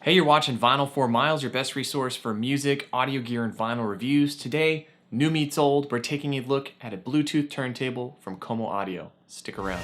Hey, you're watching Vinyl 4 Miles, your best resource for music, audio gear, and vinyl reviews. Today, new meets old, we're taking a look at a Bluetooth turntable from Como Audio. Stick around.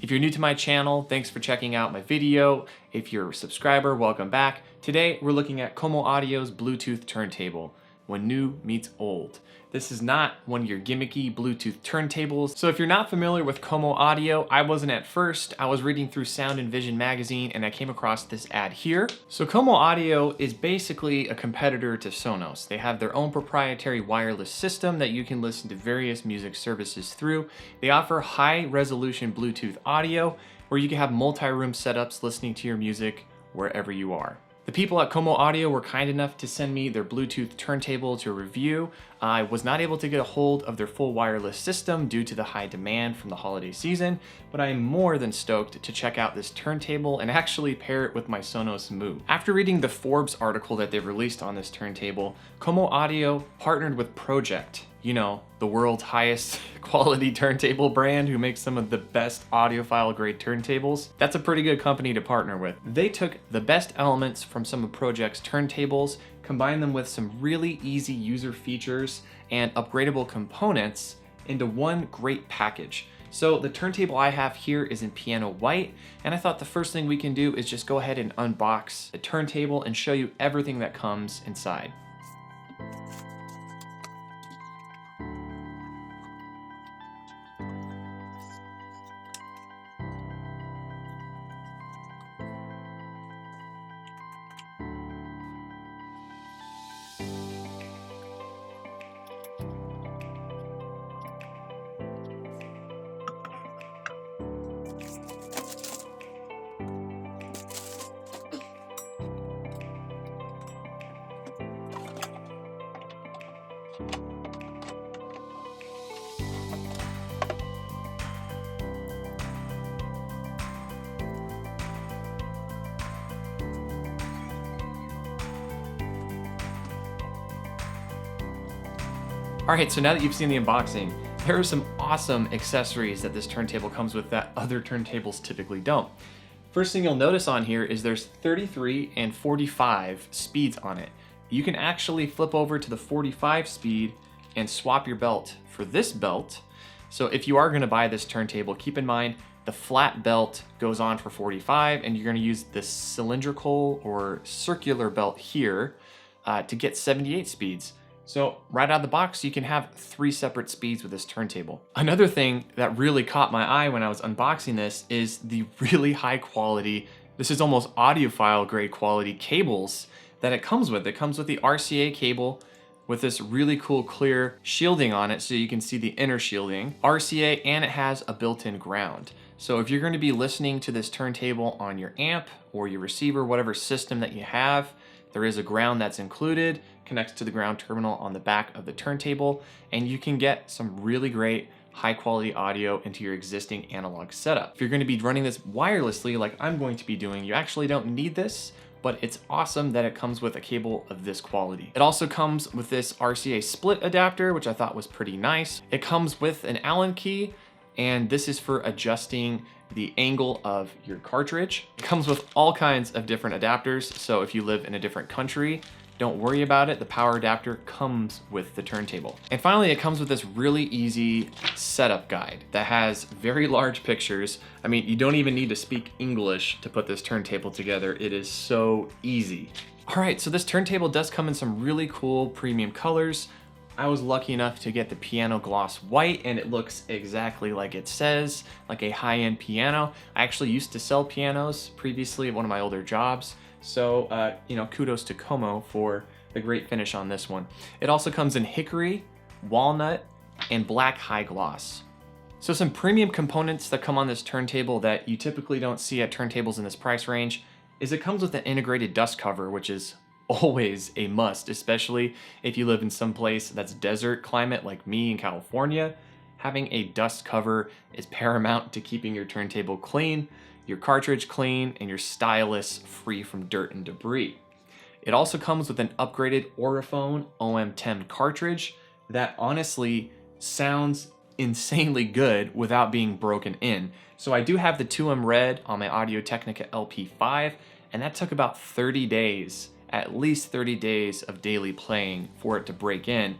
If you're new to my channel, thanks for checking out my video. If you're a subscriber, welcome back. Today, we're looking at Como Audio's Bluetooth turntable, when new meets old. This is not one of your gimmicky Bluetooth turntables. So if you're not familiar with Como Audio, I wasn't at first. I was reading through Sound and Vision magazine and I came across this ad here. So Como Audio is basically a competitor to Sonos. They have their own proprietary wireless system that you can listen to various music services through. They offer high resolution Bluetooth audio where you can have multi-room setups listening to your music wherever you are. The people at Como Audio were kind enough to send me their Bluetooth turntable to review. I was not able to get a hold of their full wireless system due to the high demand from the holiday season, but I am more than stoked to check out this turntable and actually pair it with my Sonos Move. After reading the Forbes article that they've released on this turntable, Como Audio partnered with Pro-Ject, you know, the world's highest quality turntable brand who makes some of the best audiophile grade turntables. That's a pretty good company to partner with. They took the best elements from some of Pro-Ject's turntables, combined them with some really easy user features and upgradable components into one great package. So the turntable I have here is in piano white, and I thought the first thing we can do is just go ahead and unbox the turntable and show you everything that comes inside. All right, so now that you've seen the unboxing, there are some awesome accessories that this turntable comes with that other turntables typically don't. First thing you'll notice on here is there's 33 and 45 speeds on it. You can actually flip over to the 45 speed and swap your belt for this belt. So if you are gonna buy this turntable, keep in mind the flat belt goes on for 45 and you're gonna use this cylindrical or circular belt here to get 78 speeds. So right out of the box, you can have 3 separate speeds with this turntable. Another thing that really caught my eye when I was unboxing this is the really high quality, this is almost audiophile grade quality cables that it comes with. It comes with the RCA cable with this really cool clear shielding on it so you can see the inner shielding. RCA, and it has a built-in ground. So if you're going to be listening to this turntable on your amp or your receiver, whatever system that you have, there is a ground that's included, connects to the ground terminal on the back of the turntable, and you can get some really great high quality audio into your existing analog setup. If you're going to be running this wirelessly like I'm going to be doing, you actually don't need this, but it's awesome that it comes with a cable of this quality. It also comes with this RCA split adapter, which I thought was pretty nice. It comes with an Allen key, and this is for adjusting the angle of your cartridge. It comes with all kinds of different adapters, so if you live in a different country, don't worry about it. The power adapter comes with the turntable. And finally, it comes with this really easy setup guide that has very large pictures. I mean, you don't even need to speak English to put this turntable together. It is so easy. All right, so this turntable does come in some really cool premium colors. I was lucky enough to get the piano gloss white, and it looks exactly like it says, like a high-end piano. I actually used to sell pianos previously at one of my older jobs. So, you know, kudos to Como for the great finish on this one. It also comes in hickory, walnut, and black high gloss. So some premium components that come on this turntable that you typically don't see at turntables in this price range is it comes with an integrated dust cover, which is always a must, especially if you live in some place that's desert climate like me in California. Having a dust cover is paramount to keeping your turntable clean, your cartridge clean, and your stylus free from dirt and debris. It also comes with an upgraded Orifone OM10 cartridge. that honestly sounds insanely good without being broken in. So I do have the 2M Red on my Audio-Technica LP5, and that took about 30 days, at least 30 days of daily playing for it to break in.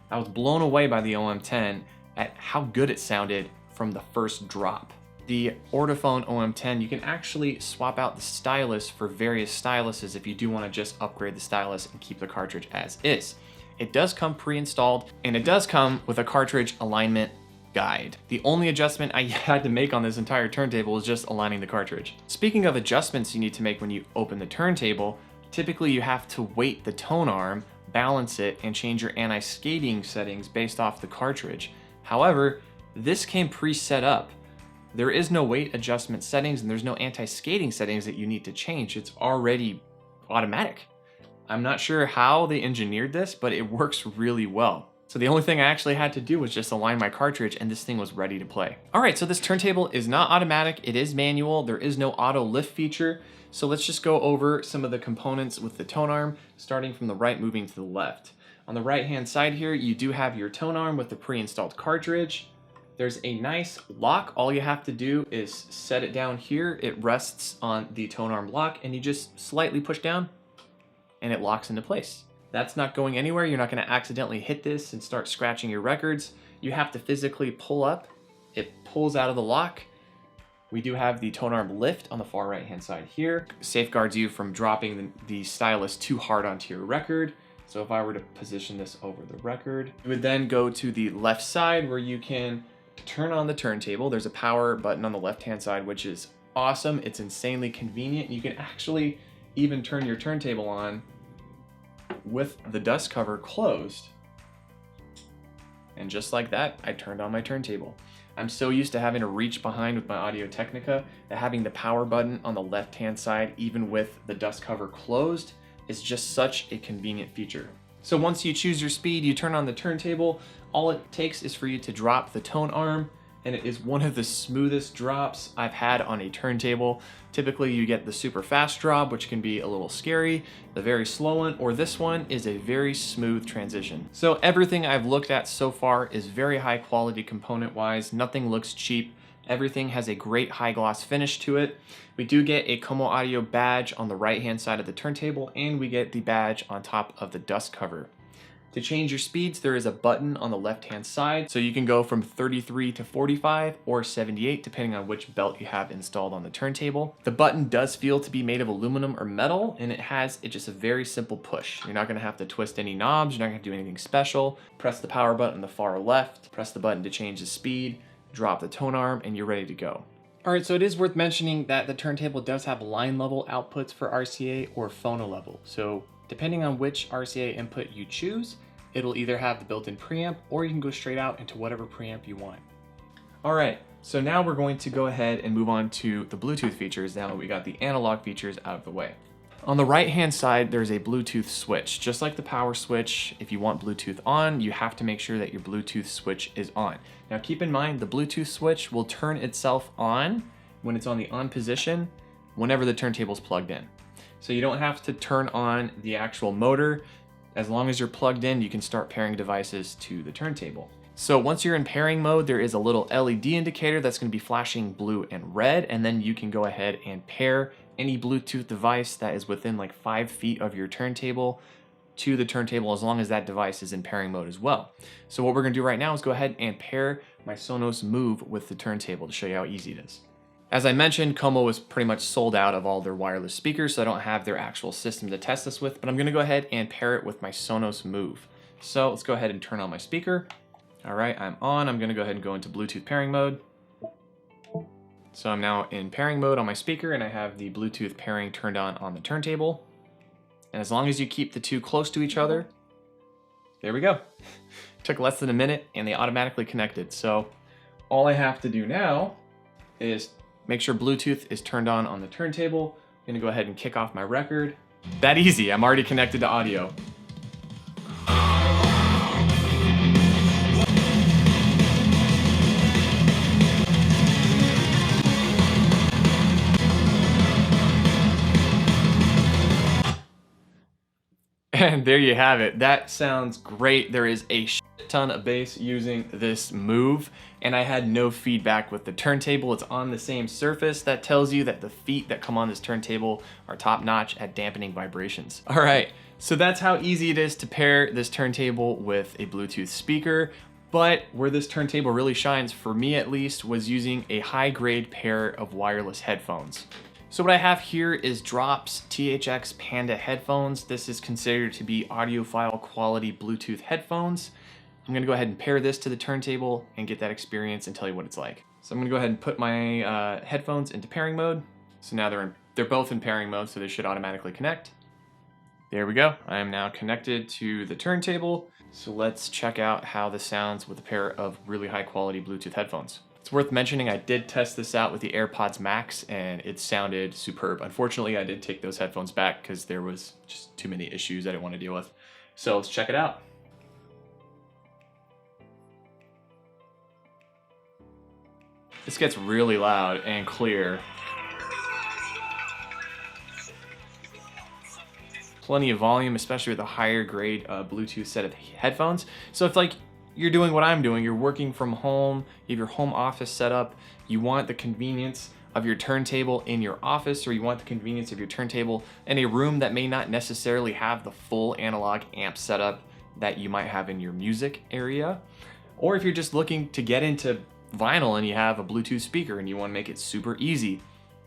I was blown away by the OM10 at how good it sounded from the first drop. The Ortophone OM10, you can actually swap out the stylus for various styluses if you do want to just upgrade the stylus and keep the cartridge as is. It does come pre-installed, and it does come with a cartridge alignment guide. The only adjustment I had to make on this entire turntable is just aligning the cartridge. Speaking of adjustments you need to make when you open the turntable, typically you have to weight the tone arm, balance it, and change your anti-skating settings based off the cartridge. However, this came pre-set up. There is no weight adjustment settings and there's no anti-skating settings that you need to change. It's already automatic. I'm not sure how they engineered this, but it works really well. So the only thing I actually had to do was just align my cartridge and this thing was ready to play. All right, so this turntable is not automatic, it is manual. There is no auto lift feature. So let's just go over some of the components with the tone arm, starting from the right, moving to the left. On the right-hand side here, you do have your tone arm with the pre-installed cartridge. There's a nice lock. All you have to do is set it down here. It rests on the tone arm lock and you just slightly push down and it locks into place. That's not going anywhere. You're not going to accidentally hit this and start scratching your records. You have to physically pull up. It pulls out of the lock. We do have the tone arm lift on the far right hand side here. Safeguards you from dropping the stylus too hard onto your record. So if I were to position this over the record, you would then go to the left side where you can turn on the turntable. There's a power button on the left hand side, which is awesome. It's insanely convenient. You can actually even turn your turntable on with the dust cover closed. And just like that, I turned on my turntable. I'm so used to having to reach behind with my Audio-Technica that having the power button on the left-hand side, even with the dust cover closed, is just such a convenient feature. So once you choose your speed, you turn on the turntable. All it takes is for you to drop the tone arm, and it is one of the smoothest drops I've had on a turntable. Typically you get the super fast drop, which can be a little scary, the very slow one, or this one is a very smooth transition. So everything I've looked at so far is very high quality component wise. Nothing looks cheap. Everything has a great high gloss finish to it. We do get a Como Audio badge on the right hand side of the turntable, and we get the badge on top of the dust cover. To change your speeds, there is a button on the left-hand side, so you can go from 33 to 45 or 78, depending on which belt you have installed on the turntable. The button does feel to be made of aluminum or metal, and it's just a very simple push. You're not gonna have to twist any knobs, you're not gonna do anything special. Press the power button on the far left, press the button to change the speed, drop the tone arm, and you're ready to go. All right, so it is worth mentioning that the turntable does have line level outputs for RCA or phono level. So depending on which RCA input you choose, it'll either have the built-in preamp or you can go straight out into whatever preamp you want. All right, so now we're going to go ahead and move on to the Bluetooth features now that we got the analog features out of the way. On the right-hand side, there's a Bluetooth switch. Just like the power switch, if you want Bluetooth on, you have to make sure that your Bluetooth switch is on. Now keep in mind, the Bluetooth switch will turn itself on when it's on the on position whenever the turntable's plugged in. So you don't have to turn on the actual motor. As long as you're plugged in, you can start pairing devices to the turntable. So once you're in pairing mode, there is a little LED indicator that's going to be flashing blue and red, and then you can go ahead and pair any Bluetooth device that is within like 5 feet of your turntable to the turntable, as long as that device is in pairing mode as well. So what we're going to do right now is go ahead and pair my Sonos Move with the turntable to show you how easy it is. As I mentioned, Como is pretty much sold out of all their wireless speakers, so I don't have their actual system to test this with, but I'm gonna go ahead and pair it with my Sonos Move. So let's go ahead and turn on my speaker. All right, I'm on. I'm gonna go ahead and go into Bluetooth pairing mode. So I'm now in pairing mode on my speaker, and I have the Bluetooth pairing turned on the turntable. And as long as you keep the two close to each other, there we go. Took less than a minute and they automatically connected. So all I have to do now is make sure Bluetooth is turned on the turntable. I'm gonna go ahead and kick off my record. That easy, I'm already connected to audio. And there you have it. That sounds great. There is a shit ton of bass using this Move, and I had no feedback with the turntable. It's on the same surface. That tells you that the feet that come on this turntable are top notch at dampening vibrations. All right, so that's how easy it is to pair this turntable with a Bluetooth speaker. But where this turntable really shines, for me at least, was using a high-grade pair of wireless headphones. So what I have here is Drop THX Panda headphones. This is considered to be audiophile quality Bluetooth headphones. I'm gonna go ahead and pair this to the turntable and get that experience and tell you what it's like. So I'm gonna go ahead and put my headphones into pairing mode. So now they're both in pairing mode, so they should automatically connect. There we go. I am now connected to the turntable. So let's check out how this sounds with a pair of really high quality Bluetooth headphones. It's worth mentioning I did test this out with the AirPods Max and it sounded superb. Unfortunately, I did take those headphones back because there was just too many issues I didn't want to deal with. So let's check it out. This gets really loud and clear. Plenty of volume, especially with a higher grade Bluetooth set of headphones. So if like you're doing what I'm doing, you're working from home, you have your home office set up, you want the convenience of your turntable in your office, or you want the convenience of your turntable in a room that may not necessarily have the full analog amp setup that you might have in your music area. Or if you're just looking to get into vinyl and you have a Bluetooth speaker and you want to make it super easy,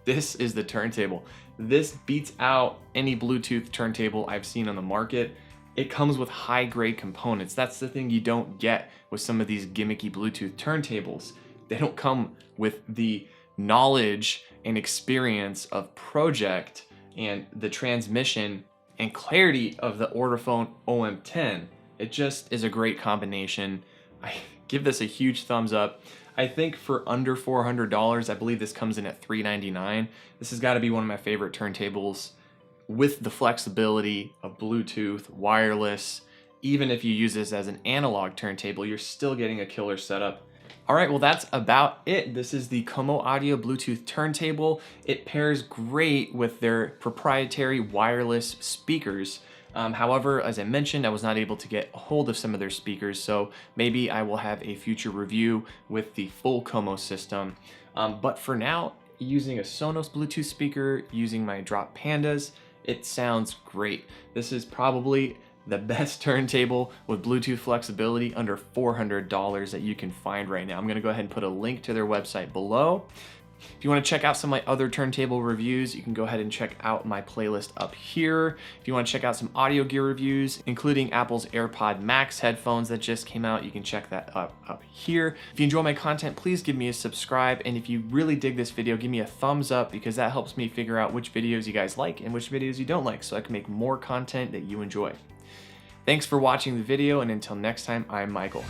this is the turntable. This beats out any Bluetooth turntable I've seen on the market. It comes with high grade components. That's the thing you don't get with some of these gimmicky Bluetooth turntables. They don't come with the knowledge and experience of Pro-Ject and the transmission and clarity of the Ortophone OM10. It just is a great combination. I give this a huge thumbs up. I think for under $400, I believe this comes in at $399. This has got to be one of my favorite turntables with the flexibility of Bluetooth, wireless. Even if you use this as an analog turntable, you're still getting a killer setup. All right, well, that's about it. This is the Como Audio Bluetooth turntable. It pairs great with their proprietary wireless speakers. However, as I mentioned, I was not able to get a hold of some of their speakers, so maybe I will have a future review with the full Como system. But for now, using a Sonos Bluetooth speaker, using my Drop Pandas, it sounds great. This is probably the best turntable with Bluetooth flexibility under $400 that you can find right now. I'm gonna go ahead and put a link to their website below. If you want to check out some of my other turntable reviews, you can go ahead and check out my playlist up here. If you want to check out some audio gear reviews, including Apple's AirPod Max headphones that just came out, you can check that up here. If you enjoy my content, please give me a subscribe. And if you really dig this video, give me a thumbs up, because that helps me figure out which videos you guys like and which videos you don't like, so I can make more content that you enjoy. Thanks for watching the video, and until next time, I'm Michael.